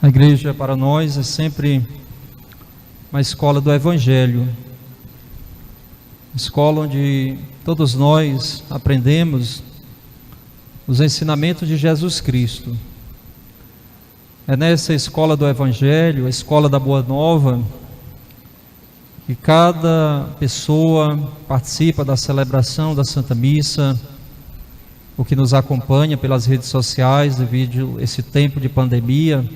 A igreja para nós é sempre uma escola do Evangelho, escola onde todos nós aprendemos os ensinamentos de Jesus Cristo. É nessa escola do Evangelho, a escola da Boa Nova, que cada pessoa participa da celebração da Santa Missa, o que nos acompanha pelas redes sociais devido a esse tempo de pandemia.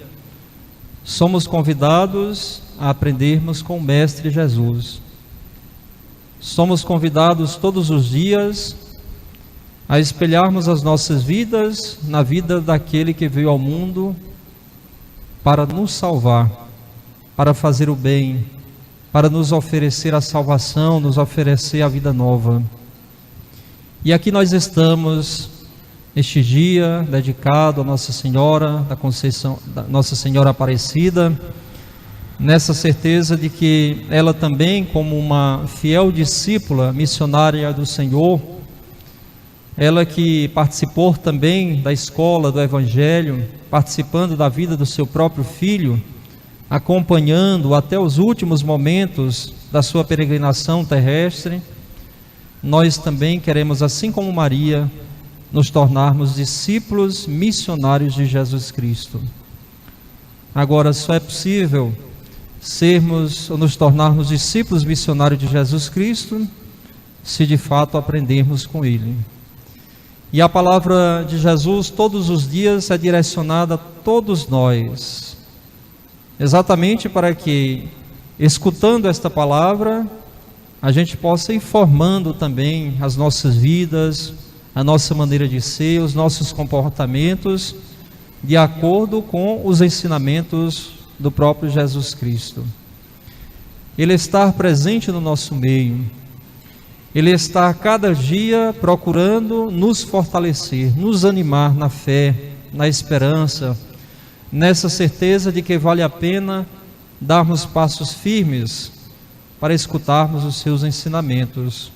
Somos convidados a aprendermos com o Mestre Jesus. Somos convidados todos os dias a espelharmos as nossas vidas na vida daquele que veio ao mundo para nos salvar, para fazer o bem, para nos oferecer a salvação, nos oferecer a vida nova. E aqui nós estamos este dia dedicado a Nossa Senhora da Conceição, Nossa Senhora Aparecida, nessa certeza de que ela também, como uma fiel discípula missionária do Senhor, ela que participou também da escola do Evangelho, participando da vida do seu próprio filho, acompanhando até os últimos momentos da sua peregrinação terrestre, nós também queremos, assim como Maria, nos tornarmos discípulos missionários de Jesus Cristo. Agora, só é possível sermos ou nos tornarmos discípulos missionários de Jesus Cristo se de fato aprendermos com Ele. E a palavra de Jesus todos os dias é direcionada a todos nós, exatamente para que, escutando esta palavra, a gente possa ir formando também as nossas vidas, a nossa maneira de ser, os nossos comportamentos, de acordo com os ensinamentos do próprio Jesus Cristo. Ele estar presente no nosso meio, Ele está cada dia procurando nos fortalecer, nos animar na fé, na esperança, nessa certeza de que vale a pena darmos passos firmes para escutarmos os seus ensinamentos,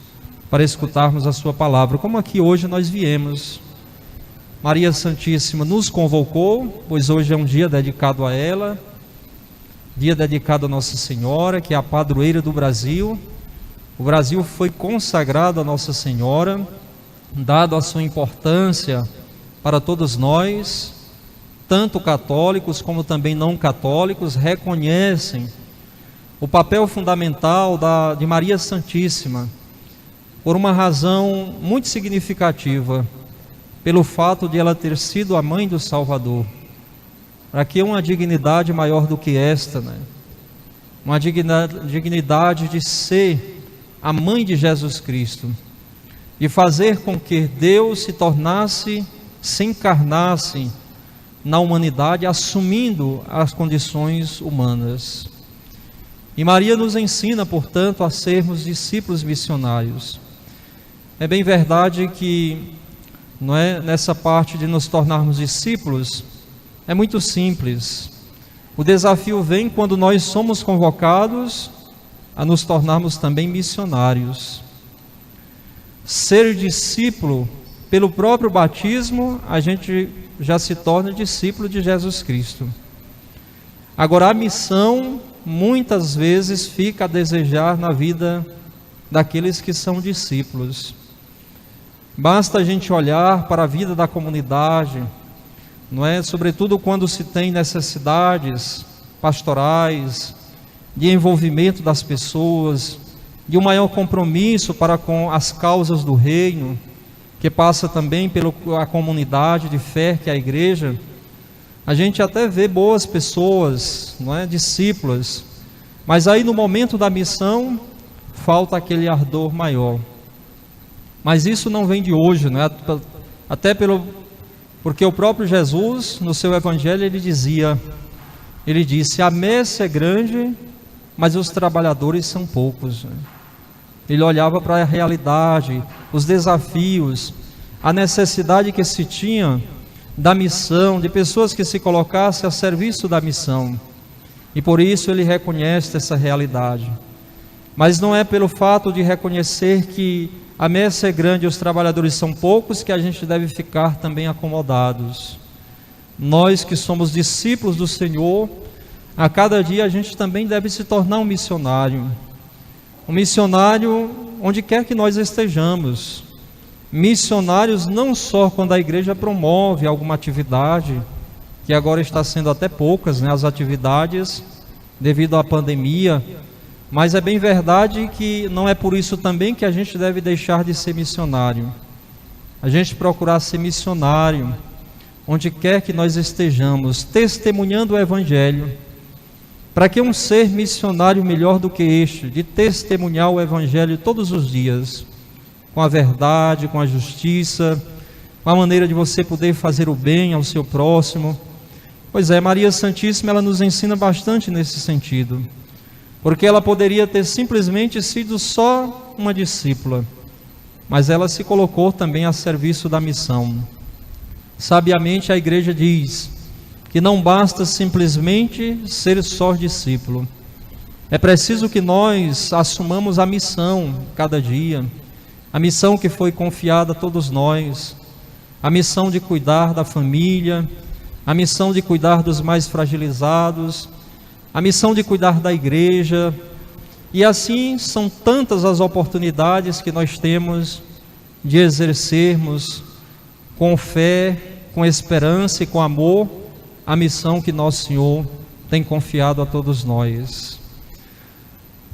para escutarmos a sua palavra, como aqui hoje nós viemos. Maria Santíssima nos convocou, pois hoje é um dia dedicado a ela, dia dedicado a Nossa Senhora, que é a padroeira do Brasil. O Brasil foi consagrado a Nossa Senhora, dado a sua importância para todos nós, tanto católicos como também não católicos, reconhecem o papel fundamental de Maria Santíssima, por uma razão muito significativa, pelo fato de ela ter sido a mãe do Salvador. Para que uma dignidade maior do que esta, né? Uma dignidade de ser a mãe de Jesus Cristo, de fazer com que Deus se encarnasse na humanidade, assumindo as condições humanas. E Maria nos ensina, portanto, a sermos discípulos missionários. É bem verdade que nessa parte de nos tornarmos discípulos, é muito simples. O desafio vem quando nós somos convocados a nos tornarmos também missionários. Ser discípulo, pelo próprio batismo, a gente já se torna discípulo de Jesus Cristo. Agora, a missão, muitas vezes, fica a desejar na vida daqueles que são discípulos. Basta a gente olhar para a vida da comunidade, sobretudo quando se tem necessidades pastorais, de envolvimento das pessoas, de um maior compromisso para com as causas do reino, que passa também pela comunidade de fé que é a igreja. A gente até vê boas pessoas, discípulas, mas aí no momento da missão falta aquele ardor maior. Mas isso não vem de hoje, até porque o próprio Jesus, no seu Evangelho, ele disse: a messe é grande, mas os trabalhadores são poucos. Ele olhava para a realidade, os desafios, a necessidade que se tinha da missão, de pessoas que se colocassem a serviço da missão. E por isso ele reconhece essa realidade. Mas não é pelo fato de reconhecer que a messe é grande e os trabalhadores são poucos que a gente deve ficar também acomodados. Nós que somos discípulos do Senhor, a cada dia a gente também deve se tornar um missionário onde quer que nós estejamos. Missionários não só quando a igreja promove alguma atividade, que agora está sendo até poucas, as atividades devido à pandemia, mas é bem verdade que não é por isso também que a gente deve deixar de ser missionário. A gente procurar ser missionário onde quer que nós estejamos, testemunhando o Evangelho, para que um ser missionário melhor do que este, de testemunhar o Evangelho todos os dias, com a verdade, com a justiça, com a maneira de você poder fazer o bem ao seu próximo. Pois é, Maria Santíssima, ela nos ensina bastante nesse sentido, porque ela poderia ter simplesmente sido só uma discípula, mas ela se colocou também a serviço da missão. Sabiamente a igreja diz que não basta simplesmente ser só discípulo, é preciso que nós assumamos a missão cada dia, a missão que foi confiada a todos nós, a missão de cuidar da família, a missão de cuidar dos mais fragilizados, a missão de cuidar da igreja, e assim são tantas as oportunidades que nós temos de exercermos com fé, com esperança e com amor a missão que nosso Senhor tem confiado a todos nós.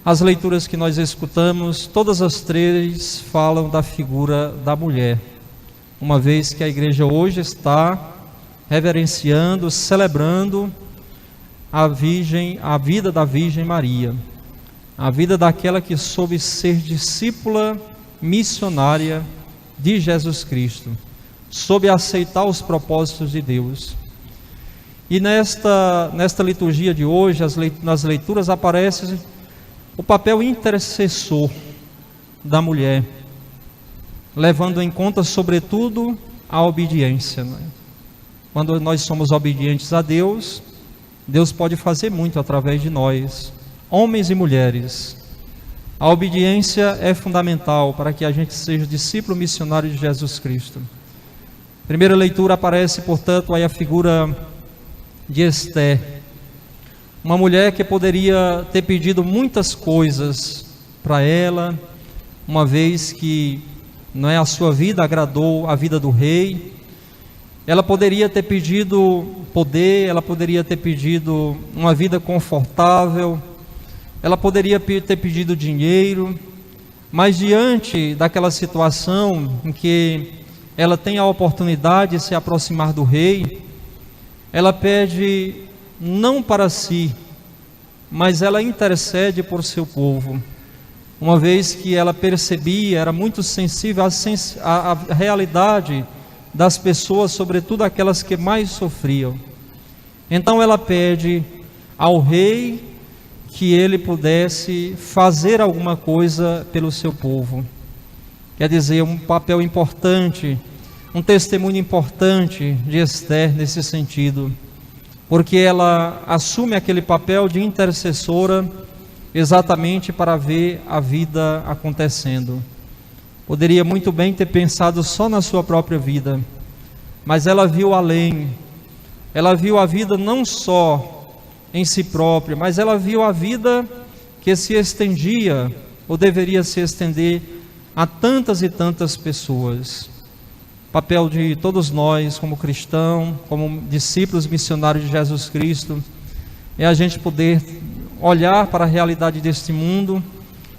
As leituras que nós escutamos, todas as três falam da figura da mulher, uma vez que a igreja hoje está reverenciando, celebrando a vida da Virgem Maria, a vida daquela que soube ser discípula missionária de Jesus Cristo, soube aceitar os propósitos de Deus. E nesta liturgia de hoje, nas leituras aparece o papel intercessor da mulher, levando em conta sobretudo a obediência, Quando nós somos obedientes a Deus, Deus pode fazer muito através de nós, homens e mulheres. A obediência é fundamental para que a gente seja discípulo missionário de Jesus Cristo. Primeira leitura aparece, portanto, aí a figura de Esther, uma mulher que poderia ter pedido muitas coisas para ela, uma vez que a sua vida agradou a vida do rei. Ela poderia ter pedido poder, ela poderia ter pedido uma vida confortável, ela poderia ter pedido dinheiro, mas diante daquela situação em que ela tem a oportunidade de se aproximar do rei, ela pede não para si, mas ela intercede por seu povo, uma vez que ela percebia, era muito sensível à realidade das pessoas, sobretudo aquelas que mais sofriam. Então ela pede ao rei que ele pudesse fazer alguma coisa pelo seu povo. Quer dizer, um papel importante, um testemunho importante de Esther nesse sentido, porque ela assume aquele papel de intercessora exatamente para ver a vida acontecendo. Poderia muito bem ter pensado só na sua própria vida, mas ela viu além. Ela viu a vida não só em si própria, mas ela viu a vida que se estendia, ou deveria se estender, a tantas e tantas pessoas. O papel de todos nós, como cristãos, como discípulos missionários de Jesus Cristo, é a gente poder olhar para a realidade deste mundo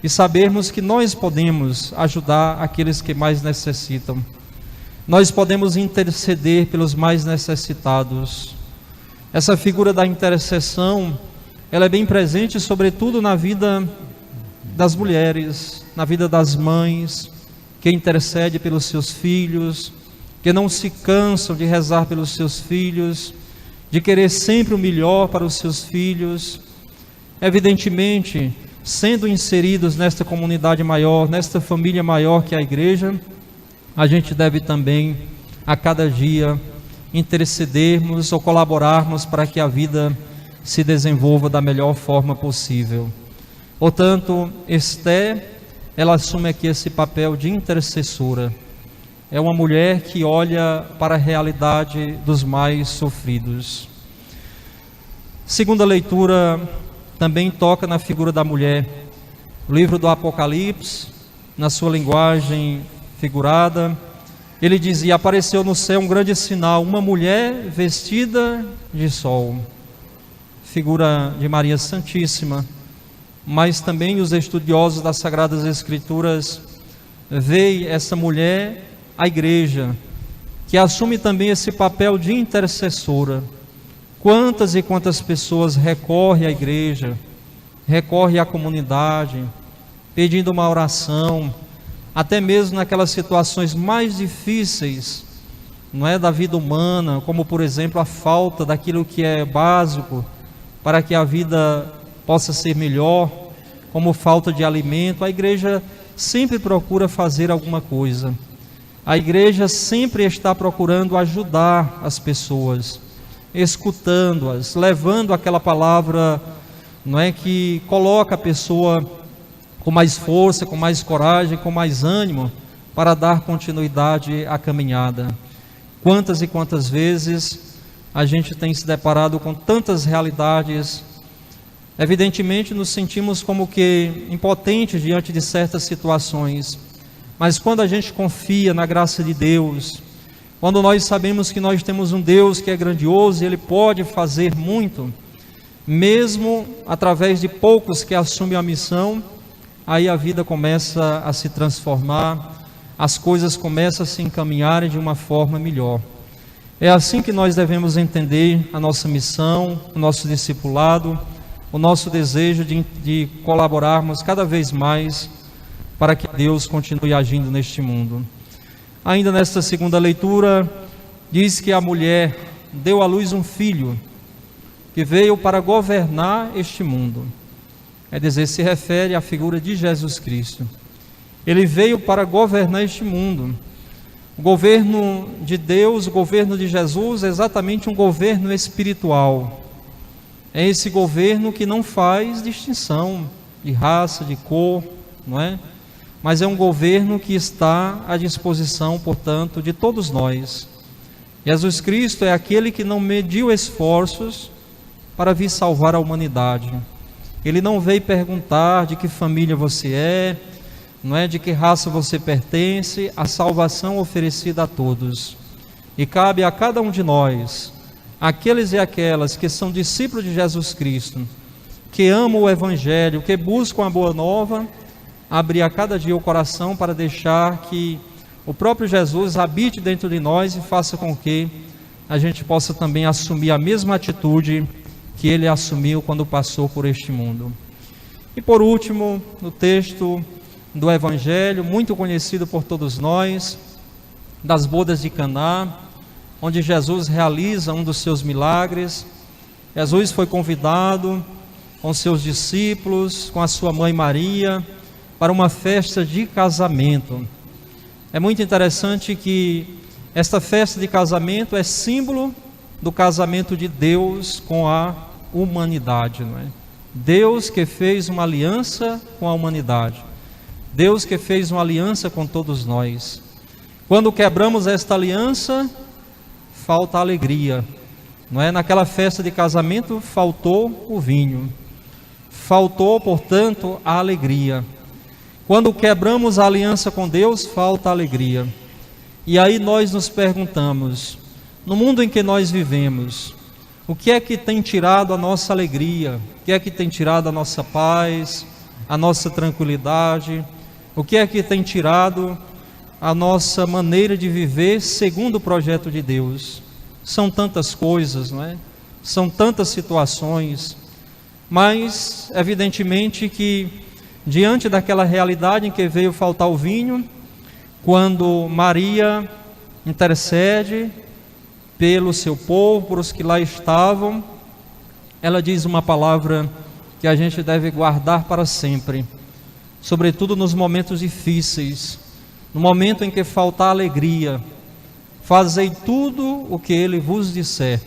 e sabermos que nós podemos ajudar aqueles que mais necessitam. Nós podemos interceder pelos mais necessitados. Essa figura da intercessão, ela é bem presente sobretudo na vida das mulheres, na vida das mães, que intercede pelos seus filhos, que não se cansam de rezar pelos seus filhos, de querer sempre o melhor para os seus filhos. Evidentemente, sendo inseridos nesta comunidade maior, nesta família maior que é a igreja, a gente deve também, a cada dia, intercedermos ou colaborarmos para que a vida se desenvolva da melhor forma possível. Portanto, Esther, ela assume aqui esse papel de intercessora. é uma mulher que olha para a realidade dos mais sofridos. Segunda leitura também toca na figura da mulher. O livro do Apocalipse, na sua linguagem figurada, ele dizia: apareceu no céu um grande sinal, uma mulher vestida de sol. Figura de Maria Santíssima, mas também os estudiosos das Sagradas Escrituras veem essa mulher, a igreja, que assume também esse papel de intercessora. Quantas e quantas pessoas recorrem à igreja, recorrem à comunidade, pedindo uma oração, até mesmo naquelas situações mais difíceis, não é, da vida humana, como por exemplo a falta daquilo que é básico para que a vida possa ser melhor, como falta de alimento. A igreja sempre procura fazer alguma coisa. A igreja sempre está procurando ajudar as pessoas, escutando-as, levando aquela palavra, não é, que coloca a pessoa com mais força, com mais coragem, com mais ânimo, para dar continuidade à caminhada. Quantas e quantas vezes a gente tem se deparado com tantas realidades, evidentemente nos sentimos como que impotentes diante de certas situações, mas quando a gente confia na graça de Deus, quando nós sabemos que nós temos um Deus que é grandioso e Ele pode fazer muito, mesmo através de poucos que assumem a missão, aí a vida começa a se transformar, as coisas começam a se encaminharem de uma forma melhor. É assim que nós devemos entender a nossa missão, o nosso discipulado, o nosso desejo de colaborarmos cada vez mais para que Deus continue agindo neste mundo. Ainda nesta segunda leitura, diz que a mulher deu à luz um filho que veio para governar este mundo. Quer dizer, se refere à figura de Jesus Cristo. Ele veio para governar este mundo. O governo de Deus, o governo de Jesus é exatamente um governo espiritual. É esse governo que não faz distinção de raça, de cor, não é? Mas é um governo que está à disposição, portanto, de todos nós. Jesus Cristo é aquele que não mediu esforços para vir salvar a humanidade. Ele não veio perguntar de que família você é, não é, de que raça você pertence. A salvação oferecida a todos. E cabe a cada um de nós, aqueles e aquelas que são discípulos de Jesus Cristo, que amam o Evangelho, que buscam a boa nova, abrir a cada dia o coração para deixar que o próprio Jesus habite dentro de nós e faça com que a gente possa também assumir a mesma atitude que Ele assumiu quando passou por este mundo. E por último, no texto do Evangelho, muito conhecido por todos nós, das bodas de Caná, onde Jesus realiza um dos seus milagres. Jesus foi convidado com seus discípulos, com a sua mãe Maria, para uma festa de casamento. É muito interessante que esta festa de casamento é símbolo do casamento de Deus com a humanidade, não é? Deus que fez uma aliança com a humanidade, Deus que fez uma aliança com todos nós. Quando quebramos esta aliança, falta alegria, não é? Naquela festa de casamento faltou o vinho, faltou, portanto, a alegria. Quando quebramos a aliança com Deus, falta alegria. E aí nós nos perguntamos, no mundo em que nós vivemos, o que é que tem tirado a nossa alegria? O que é que tem tirado a nossa paz, a nossa tranquilidade? O que é que tem tirado a nossa maneira de viver segundo o projeto de Deus? São tantas coisas, não é? São tantas situações, mas evidentemente que diante daquela realidade em que veio faltar o vinho, quando Maria intercede pelo seu povo, por os que lá estavam, ela diz uma palavra que a gente deve guardar para sempre, sobretudo nos momentos difíceis, no momento em que faltar alegria: fazei tudo o que Ele vos disser.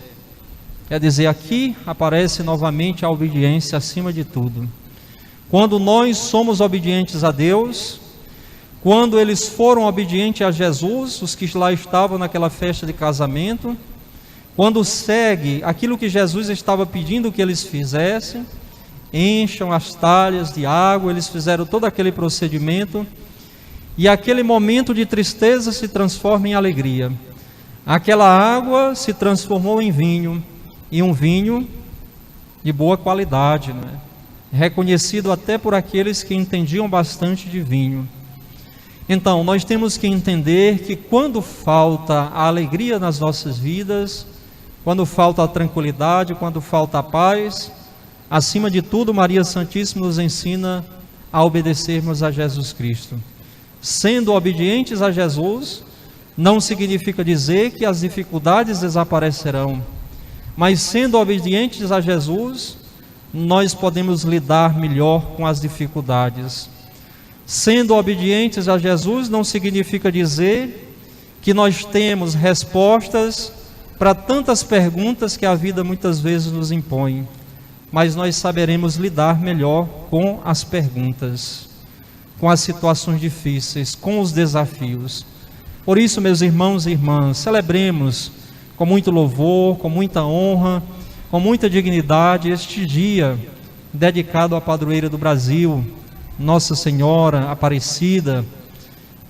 Quer dizer, aqui aparece novamente a obediência acima de tudo. Quando nós somos obedientes a Deus, Quando eles foram obedientes a Jesus, os que lá estavam naquela festa de casamento, quando segue aquilo que Jesus estava pedindo que eles fizessem, encham as talhas de água, eles fizeram todo aquele procedimento, e aquele momento de tristeza se transforma em alegria. Aquela água se transformou em vinho, e um vinho de boa qualidade, né? Reconhecido até por aqueles que entendiam bastante de vinho. Então, nós temos que entender que quando falta a alegria nas nossas vidas, quando falta a tranquilidade, quando falta a paz, acima de tudo, Maria Santíssima nos ensina a obedecermos a Jesus Cristo. Sendo obedientes a Jesus, não significa dizer que as dificuldades desaparecerão, mas sendo obedientes a Jesus, nós podemos lidar melhor com as dificuldades. Sendo obedientes a Jesus não significa dizer que nós temos respostas para tantas perguntas que a vida muitas vezes nos impõe, mas nós saberemos lidar melhor com as perguntas, com as situações difíceis, com os desafios. Por isso, meus irmãos e irmãs, celebremos com muito louvor, com muita honra, com muita dignidade este dia dedicado à padroeira do Brasil, Nossa Senhora Aparecida,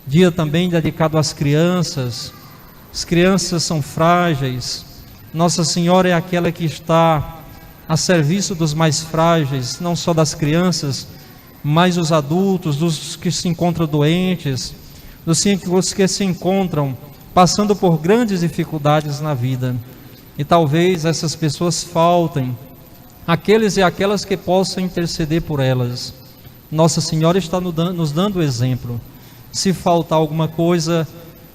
dia também dedicado às crianças. As crianças são frágeis, Nossa Senhora é aquela que está a serviço dos mais frágeis, não só das crianças, mas os adultos, dos que se encontram doentes, dos que se encontram passando por grandes dificuldades na vida. E talvez essas pessoas faltem aqueles e aquelas que possam interceder por elas. Nossa Senhora está nos dando exemplo. Se faltar alguma coisa,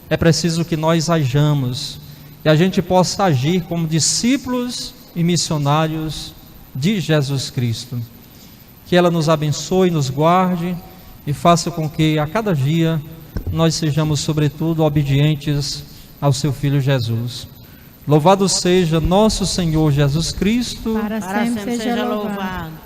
é preciso que nós hajamos, e a gente possa agir como discípulos e missionários de Jesus Cristo. Que ela nos abençoe, nos guarde e faça com que a cada dia nós sejamos sobretudo obedientes ao seu Filho Jesus. Louvado seja nosso Senhor Jesus Cristo. Para sempre seja louvado.